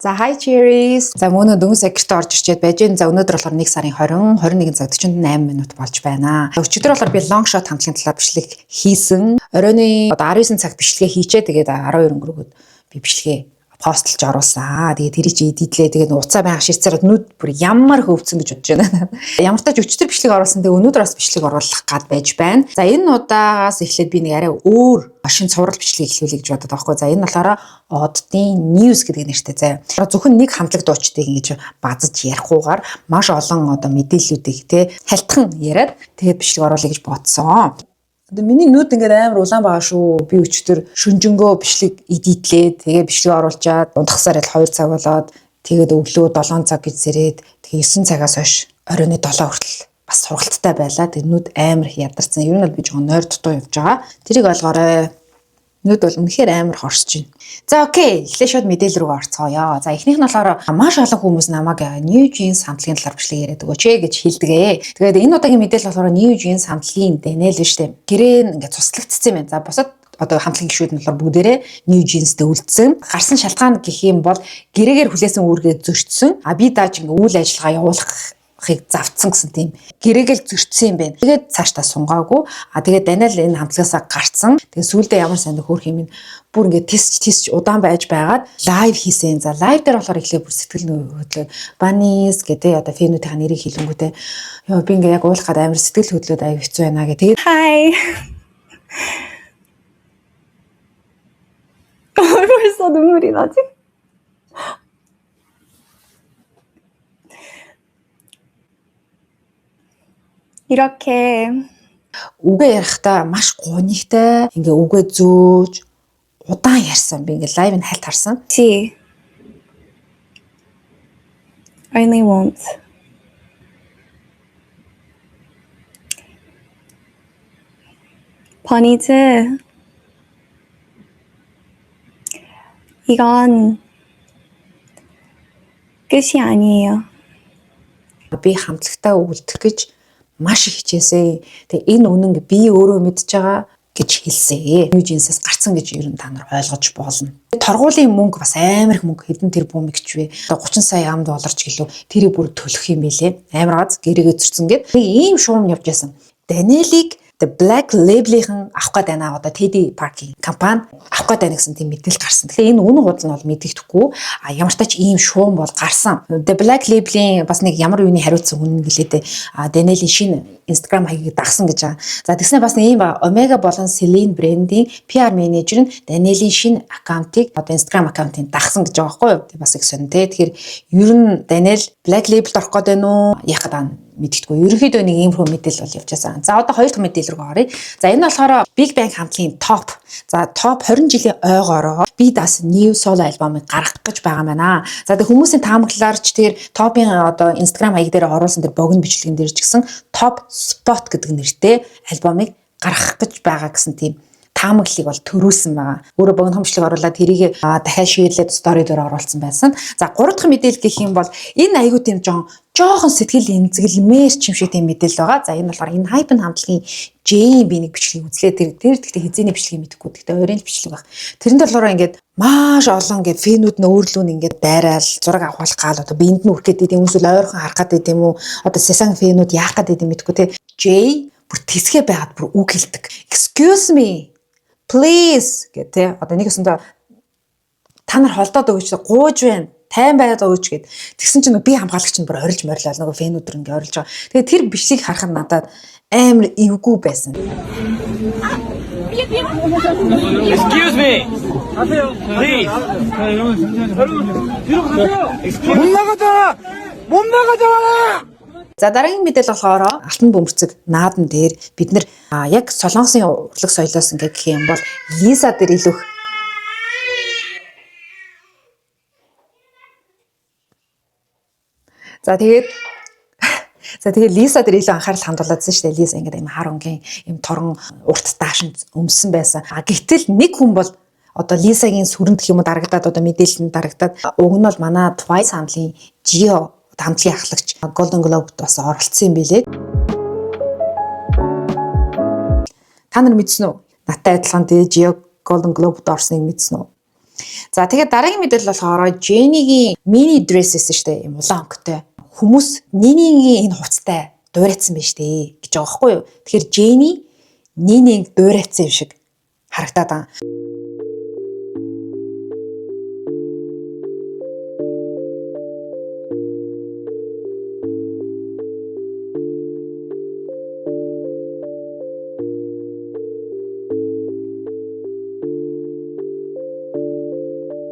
За hi cherries. За мөн дөнгөс агт орж ирчээд байж гэн. За өнөөдөр болохоор 1 сарын 20 21 цаг 48 минут болж байна. Өчигдөр болохоор би long shot хамтлагийн талаар бичлэг хийсэн. Оройны 19 цагт бичлэгээ хийчээ. Тэгээд 12 өнгөрөөд би бичлэгээ постлж оруулсан. Тэгээд тэрий чи эдитлээ. Тэгээд уцаа байнга ширцээр нүд бүр ямар хөвцөн гэж бодож байна. Ямар тач өчтөр бичлэг оруулсан. Тэгээд өнөөдөр бас бичлэг оруулах гад байж байна. За энэ удаагаас эхлээд би нэг арай өөр машин цуврал бичлэг эхлүүлэе гэж бодоод байгаа хгүй. За энэ болохоор Оддын News гэдэг нэртэй заяа. Зөвхөн нэг хамтлаг дуучдыг ингэж базаж ярихгүйгээр маш олон мэдээллүүдийг те халтхан яриад тэгээд бичлэг оруулъя гэж бодсон. Миний нүд ингээд амар улаан байгаа шүү. Би өчтөр шүнжэнгөө бичлэг эдитлээд тэгээ бичлэг оруулчаад унтахсаар л 2 цаг болоод тэгээд өглөө 7 цаг гэж зэрээд тэгээ 9 цагаас хойш оройны 7 хүртэл бас сургалттай байлаа. Тэгээд нүд амар ядарсан. Ер нь бол би жоохон нойр дутуу явж байгаа. Тэрийг ойлгоорой. Нүд бол үнэхээр амар хорсож байна. За окей, эхлээ шууд мэдээлэл рүү орцгоё. За эхнийх нь болохоор маш олон хүмүүс намайг New Jeans хамтлагийн талаар бичлэг яриад өгөөч гэж хэлдэгэ. Тэгээд энэ удаагийн мэдээлэл болохоор New Jeans хамтлагийн Daniel штэ. Гэрээ ингээд цуслагдсан юм байна. За бусад хамтлагийн гишүүд нь болохоор бүгдээрээ New Jeans-тэй үлдсэн. Гарсан шалтгаан гэх юм бол гэрээгээр хүлээсэн үүргээ зөрчсөн. Би дааж ингээд үйл ажиллагаа явуулах завцсан гэсэн тийм гэрээгээл зөрчсөн юм байна. Тэгээд цаашдаа сунгаагүй. Тэгээд Daniel энэ хамтлагаасаа гарцсан. Тэгээд сүүлдээ ямар сайн хөөх юм бүр ингээд тисч удаан байж байгаад лайв хийсэн. За лайв дээр болохоор эхлээ бүр сэтгэл хөдлөө Bunnies гэдэг фэнүүдийн нэрийг хэлэнгүүтээ ёо би ингээд яг уулах гад амар сэтгэл хөдлөөд аяг хэцүү байна гэх. Тэгээд hi. 벌써 눈물이 나지? 이렇게 үгээ ярихдаа маш гонигтай ингээ үгээ зөөж удаан ярьсан би ингээ лайв нь хальт харсан. T only once. 버니즈 이건 끝이 아니에요. Би хамтлагтаа үлдэх гэж маш их хичээсэн. Тэгээ энэ үнэн би өөрөө мэдж байгаа гэж хэлсэн. New Jeans-аас гарцсан гэж ер нь та нар ойлгож болно. Торгуулийн мөнгө бас амар их мөнгө хэдэн тэрбум гэж вэ? 30 сая $30 ч гэлөө тэрийг бүр төлөх юм бэлээ. Амар газ гэрээгээ зөрчсөн гэд. Ийм шуум явж байсан. Daniel-ийг The Black Label-ийн авах гээд байна. Teddy Park-ийн компани авах гээд байна гэсэн тийм мэдээлэл гарсан. Тэгэхээр энэ үнэн худал нь бол мэдэгдэхгүй. Ямар ч тач ийм шуум бол гарсан. The Black Label-ийн бас нэг ямар үений хариуцсан үнэн гэлээдээ Daniel-ийн шинэ Instagram хаягийг дагсан гэж байгаа. За тэгснэ бас нэг ийм Omega болон Celine брендийн PR менежер нь Daniel-ийн шинэ аккаунтыг Instagram аккаунтыг дагсан гэж байгаа байхгүй юу? Тэг бас их сонь тэ. Тэгэхээр ер нь Daniel Black Label-д орох гээд байна уу? Яах гээд байна? Мэдгэдэггүй. Ерөнхийдөө нэг ийм мэдээлэл бол явж байсан. За одоо хоёр дахь мэдээлэл рүү оръё. За энэ болохоор Big Bang хамтлагийн топ. За топ 20 жилийн ойгоороо би дас new solo альбомыг гаргах гэж байгаа байна. За тэг хүмүүсийн таамаглалаарч тэр топын Instagram хаяг дээр оруулсан тэр богино бичлэгэн дээр ч гэсэн top spot гэдэг нэртэй альбомыг гаргах гэж байгаа гэсэн тийм таамаглалыг бол төрүүлсэн байгаа. Өөрөө богино хомчлог оруулаад тэрийг дахиад шийдлээд стори дээр оруулсан байсан. За гурав дахь мэдээлэл гэх юм бол энэ аягүй тийм жоохон сэтгэл эмзэглэмээр ч юм шиг тийм мэдээлэл байгаа. За энэ болохоор энэ Hype хамтлагийн J би нэг бичлэгийг үзлээ. Тэр гэхдээ хизээний бичлэгийг мэдэхгүй. Гэхдээ ойрын бичлэг баг. Тэрэн дээр болохоор ингээд маш олон ингээд фэнүүд нь өөрлөө нь ингээд дайраал зураг авахлах гал биэнд нь үрэх гэдэг юм эсвэл ойрхон харах гэдэг юм уу? Сэсэн фэнүүд яах гэдэг юм мэдэхгүй те. J бүр тэсгээ байгаад бүр үг хэлдэг. Excuse me. Please гэдэг. Нэг өсөндөө та нар холдоод өгөөч, гууж байна. Тайван байгаад өгөөч гэд. Тэгсэн чинь би хамгаалагч нь бүр орилж морилал нөгөө фэнүүдэр ингээ орилж байгаа. Тэгээ тэр бичлэгийг харахад надад амар эвгүй байсан. Excuse me. Please. 못 나가잖아. За дараагийн мэдээлэл болохоор Алтан бөмбөрцөг наадан дээр бид нэр яг Солонгосын урлаг соёлоос ингээ гэх юм бол Лиза дээр илүү За тэгээд Лиза дээр илүү анхаарал хандуулсан шүү дээ. Лиза ингээ юм хар өнгийн юм торон урт даашин өмссөн байсан. Гэтэл нэг хүн бол Лизагийн сүрэнд гэх юм уу дарагдаад мэдээлэл нь дарагдаад уг нь бол манай Twice хамтлагийн Gio хамтлагийн ахлагч Golden Globe-д бас оролцсон юм билээ. Та нар мэдсэн үү? Наттай адилхан Gio Golden Globe-д орсныг мэдсэн үү? За тэгээд дараагийн мэдээлэл болохоор Jenny-гийн mini dress гэсэн штэ юм улаан өнгөтэй. Хүмүүс Nini-гийн энэ хувцастай дуурайцсан байж тээ гэж байгаа байхгүй юу? Тэгэхээр Jenny Nini-г дуурайцсан юм шиг харагдаад байгаа.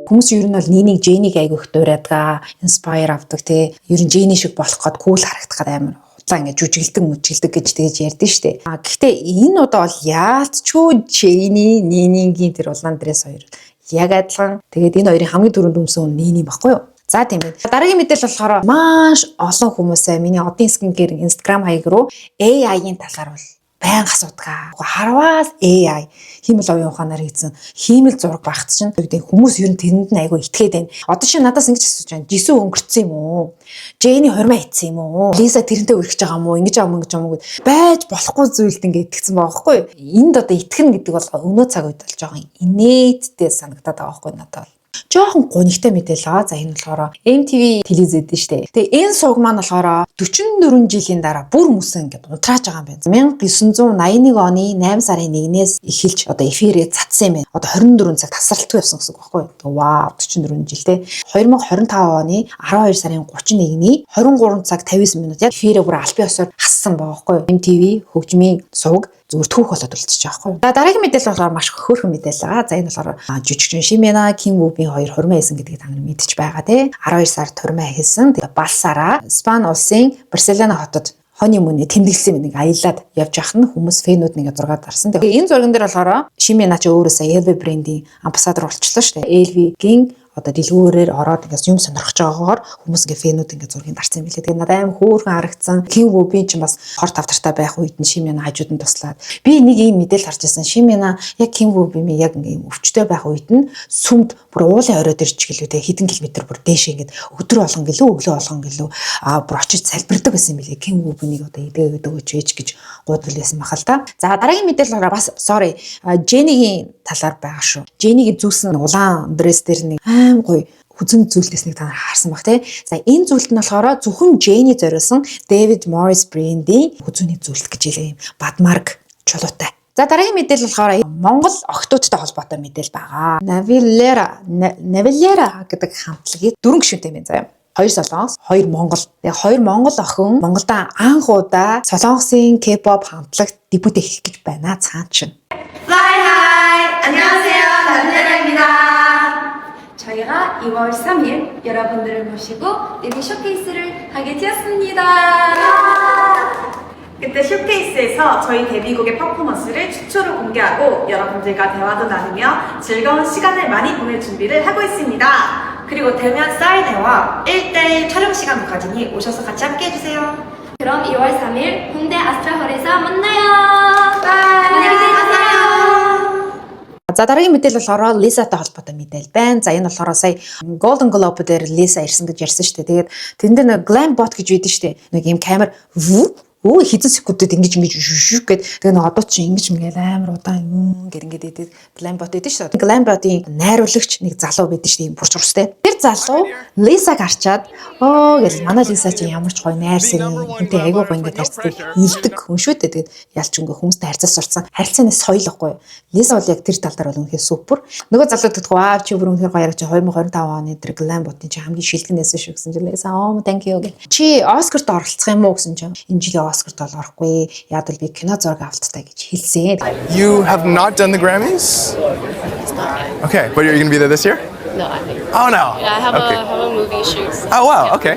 Хүмүүс ер нь бол Nini-г Jenny-г айгүйх дуурайдгаа, inspire авдаг тий. Ер нь Jenny шиг болох гээд cool харагдах гээд амар уцаа ингэ жүжиглдэг гэж тэгж ярьдэн штэ. Гэхдээ энэ удаа бол яалтчгүй Jenny, Nini-гийн тэр улаан дресс хоёр яг адилхан. Тэгээд энэ хоёрын хамгийн түрүүнд өмсөн Nini баггүй юу? За тийм ээ. Дараагийн мэдээлэл болохоор маш олон хүмүүсээ миний одын skincare Instagram хаяг руу AI-ийн талаар бол байнга асуудгаа. Харвал AI хиймэл оюун ухаанаар хийсэн хиймэл зураг багт чинь хүмүүс ер нь тэрэнд нь айгүй итгээд байна. Одоо чи надаас ингэж асууж байна. Жисүү өнгөрцөн юм уу? Jenny хормоо хийсэн юм уу? Lisa тэрнтэй үргэж байгаа юм уу? Ингэж байгаа юм гэд байж болохгүй зүйлд ингэ итгэсэн байгаа байхгүй юу? Энд одоо итгэн гэдэг бол өнөө цаг үед болж байгаа юм. Инээдтэй санагдаад байгаа байхгүй надад. Жохон гонигтай мэдээлээ. За энэ болохоор MTV телевизэд нь штэ. Тэгээ энэ сувг маань болохоор 44 жилийн дараа бүр мөсөн ингээд унтрааж байгаа юм байна. 1981 оны 8 сарын 1-ээс эхэлж одоо эфирээ цацсан юм байна. Одоо 24 цаг тасралтгүй явсан гэсэн үг байхгүй юу? Вау 44 жил те. 2025 оны 12 сарын 31-ний 23 цаг 59 минут яг эфирээ бүр аль бие осоор хассан байгаа байхгүй юу? MTV хөгжмийн сувг зүгээр түүх болоод үлдчихэж байгаа байхгүй юу. За дараагийн мэдээлэл болохоор маш хөөрхөн мэдээлэл байгаа. За энэ болохоор жижигчин Шимена, Ким Вүүбийн хоёр хурмаа хийсэн гэдгийг та нар мэдчих байгаа тий. 12 сард хурмаа хийсэн. Тэгээ балсараа Испани улсын Барселона хотод honeymoon тэмдэглэсэн нэг аялаад явж явах нь хүмүүс фэнүүд нэгэ зургаад дарсан. Тэгээ энэ зурган дээр болохоор Шимена ч өөрөөсөө LV брендийн амбассадор болчихлоо шүү дээ. LV-гийн одоо дэлгүүрээр ороод ингээс юм сонирхож байгаагаар хүмүүс ингээ фэнүүд ингээ зургийг дарсан юм билээ. Тэгээ надад аим хөөрхөн харагдсан. Ким Вүүбийн ч бас хор тавтартай байх үед нь Шимена хажууд нь туслаад би нэг ийм мэдээлэл харж байсан. Шимена яг Ким Вүүбийн яг ингээ өвчтэй байх үед нь сүмд бүр уулын оройд ирж гэлүү те хэдэн километр бүр дээш ингээд өдөр болгон гэлөө өглөө болгон гэлөө бүр очиж залбирдаг гэсэн юм билээ. Ким Вүүбийн одоо идэ өгөөч вэж гэж гуйдвал байсан махал та. За дараагийн мэдээлэл болохоор бас sorry Jenny-гийн талаар байгаа шүү. Jenny-гийн зүүсэн улаан дресс дээр нэг гоё хүзэн зүйлтэснийг та нар харсан баг тий. За энэ зүйлт нь болохоор зөвхөн Jenny зориулсан David Morris брендийн хүзүүний зүйлт гэж хэлээ юм. Бадмарк чулуутай. За дараагийн мэдээлэл болохоор Монгол охтуудтай холбоотой мэдээлэл байгаа. Navillera гэдэг хамтлагийн 4 гишүүнтэй юм заяа. 2 Солонгос, 2 Монгол. Тэгээ 2 Монгол охин Монголда анх удаа Солонгосын K-pop хамтлагт дебют хийх гэж байна цаан чинь. Hi! 안녕하세요. 나비네라입니다. 저희가 2월 3일 여러분들을 모시고 데뷔 쇼케이스를 하게 되었습니다. 그때 쇼케이스에서 저희 데뷔곡의 퍼포먼스를 최초로 공개하고 여러분들과 대화도 나누며 즐거운 시간을 많이 보낼 준비를 하고 있습니다. 그리고 대면 사인회와 1대1 촬영 시간을 가지니 오셔서 같이 함께 해주세요. 그럼 2월 3일 홍대 아스트라홀에서 만나요. 안녕히 계세요. За дараагийн мэдээлэл болохоор Lisa-тай холбоотой мэдээлэл байна. За энэ болохоор сая Golden Globe дээр Lisa ирсэн гэж ярьсан шүү дээ. Тэгээд тэн дээр нэг glam bot гэж байдсан шүү дээ. Нэг юм камер хэдэн секундэд ингэж шүшүх гээд тэгээ нэг одоо чи ингэж мгээл амар удаан гэр ингэж идэв glam bot идэв шүү дээ. Glam bot-ийн найруулагч нэг залуу байдсан шүү дээ. Бурч урстай. Тэр залуу Lisa-г харчаад гэж манай Lisa чи ямар ч гоё найр сэрэн үнтэй айгуу гоё ингэж харцдаг илдэг хүн шүү дээ. Тэгээд ялч ингээ хүмүүстэй харьцаа сурцсан. Харьцааны соёлгүй. Lisa бол яг тэр тал дээр бол үнэхээр супер. Нөгөө залуу гэдэгт вау чи бүр үнэхээр гоё яригч 2025 оны тэр glam bot-ийн чи хамгийн шилдэгнээс шүү гэсэн чинь Lisa thank you гэж. Чи Оскарт оролцох юм уу гэсэн чинь энэ жилийн Оскарт бол орохгүй. Яг л би кино зураг авалттай гэж хэлсэн. You have not done the Grammys? Okay, but are you going to be there this year? No, I think. Oh no. Yeah, I have a movie shoot. Oh wow, okay.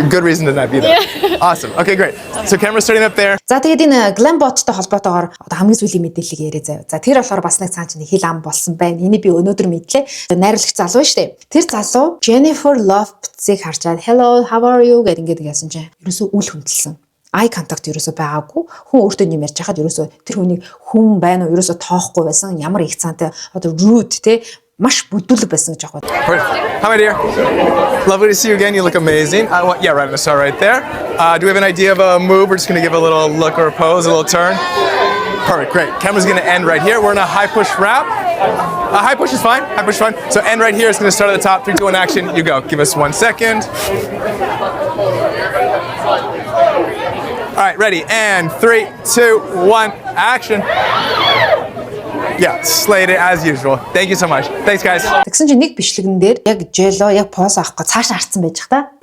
Good reason to not be there. Awesome. Okay, great. So camera's starting up there. За тэгээд энэ glam bot-той холбоотойгоор одоо хамгийн сүүлийн мэдээллийг яриа заяа. За тэр болохоор бас нэг цаан чинь хил ам болсон байна. Энийг би өнөөдөр мэдлээ. Найруулагч залуу шүү дээ. Тэр залуу Jennifer Lopez-ийг харчаад hello, how are you гэдэг ингээд яасан чинь ерөөсөө үл хөндөлсөн. Eye contact ерөөсөө байгаагүй. Хүн өөртөө юм ярьж хахад ерөөсөө тэр хүнийг хүн байна уу ерөөсөө тоохгүй байсан. Ямар их цаантай одоо rude те маш бүдүүлэг байсан гэж аахгүй. Hi, my dear. Lovely to see you again. You look amazing. Yeah, right in the star right there. Do we have an idea of a move? We're just going to give a little look or a pose, a little turn. Perfect, great. Camera's going to end right here. We're in a high push wrap. High push is fine. High push is fine. So end right here is going to start at the top. 3, 2, 1, action. You go. Give us 1 second. All right, ready. And 3, 2, 1, action. Yeah, slayed it as usual. Thank you so much. Thanks, guys. Тэгсэн чинь нэг бичлэгэн дээр яг J-Lo яг поз авахгүй цаашаа харцсан байж та.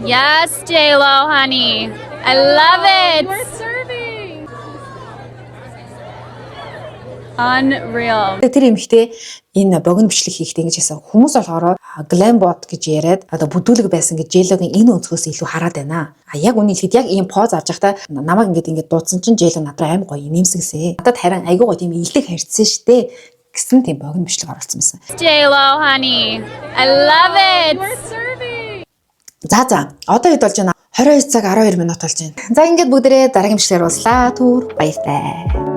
Yes, J-Lo, honey. I love it. We're serving. Unreal. Тэр эмэгтэй энэ богино бичлэг хийхдээ ингэж хэлсэн. Хүмүүс болохоор glam bot гэж яриад одоо бүдүүлэг байсан гэж J-Lo-гийн энэ өнцгөөс илүү хараад байна. Яг үнийг хэлэхэд яг ийм поз авч байхдаа намайг ингэж дуудсан чинь J-Lo надад аим гоё нэмсгэсэ. Надад харин айгүй гоё тийм илдэг харьцсан штэ гэсэн тийм богино бичлэг оруулсан байсан. J-Lo, honey. I love it. We're serving. За одоо хэд болж байна? 22 цаг 12 минут болж байна. За ингээд бүгдээрээ дараагийн бичлэгээр уулзлаа. Түр баяртай.